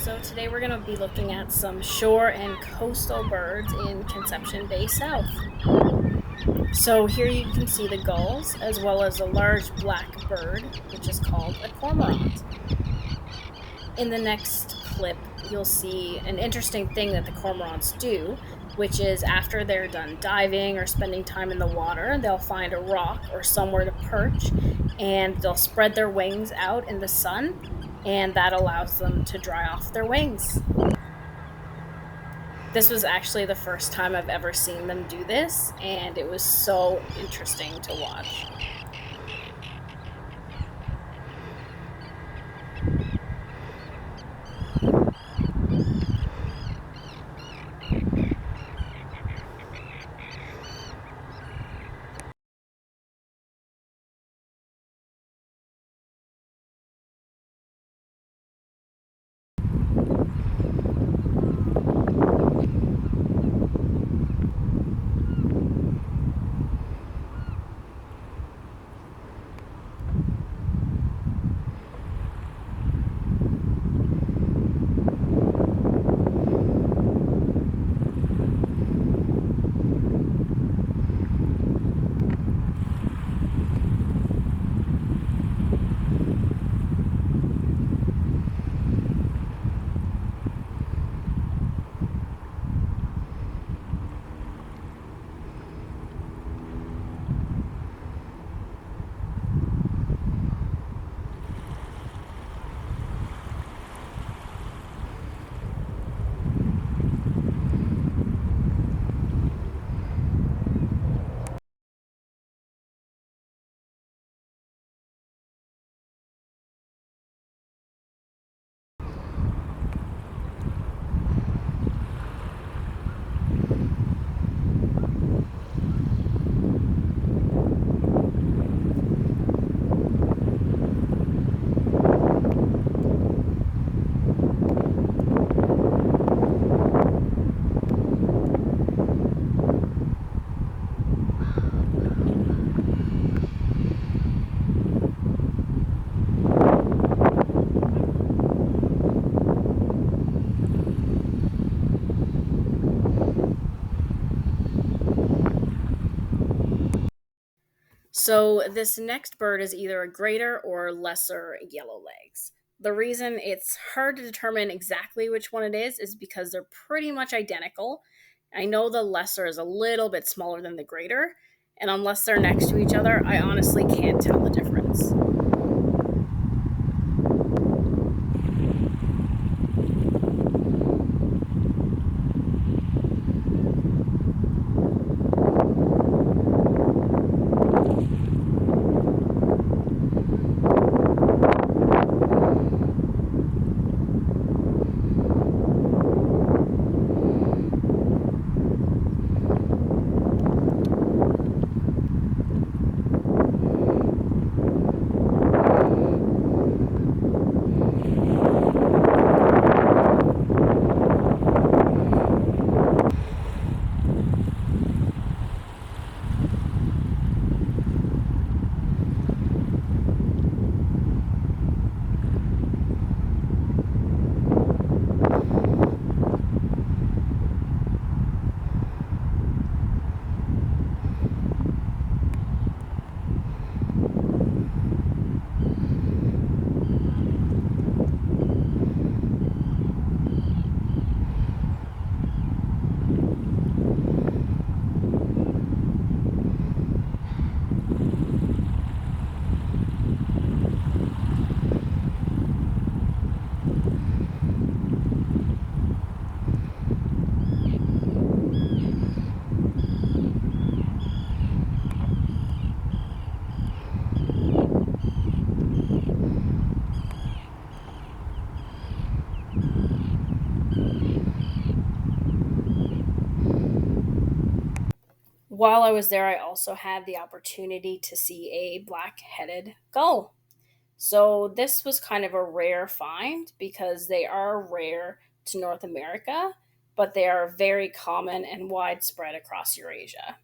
So today we're going to be looking at some shore and coastal birds in Conception Bay South. So here you can see the gulls as well as a large black bird, which is called a cormorant. In the next clip, you'll see an interesting thing that the cormorants do, which is after they're done diving or spending time in the water, they'll find a rock or somewhere to perch and they'll spread their wings out in the sun, and that allows them to dry off their wings. This was actually the first time I've ever seen them do this, and it was so interesting to watch. So this next bird is either a greater or lesser yellowlegs. The reason it's hard to determine exactly which one it is because they're pretty much identical. I know the lesser is a little bit smaller than the greater, and unless they're next to each other, I honestly can't tell the difference. While I was there, I also had the opportunity to see a black headed gull. So this was kind of a rare find because they are rare to North America, but they are very common and widespread across Eurasia.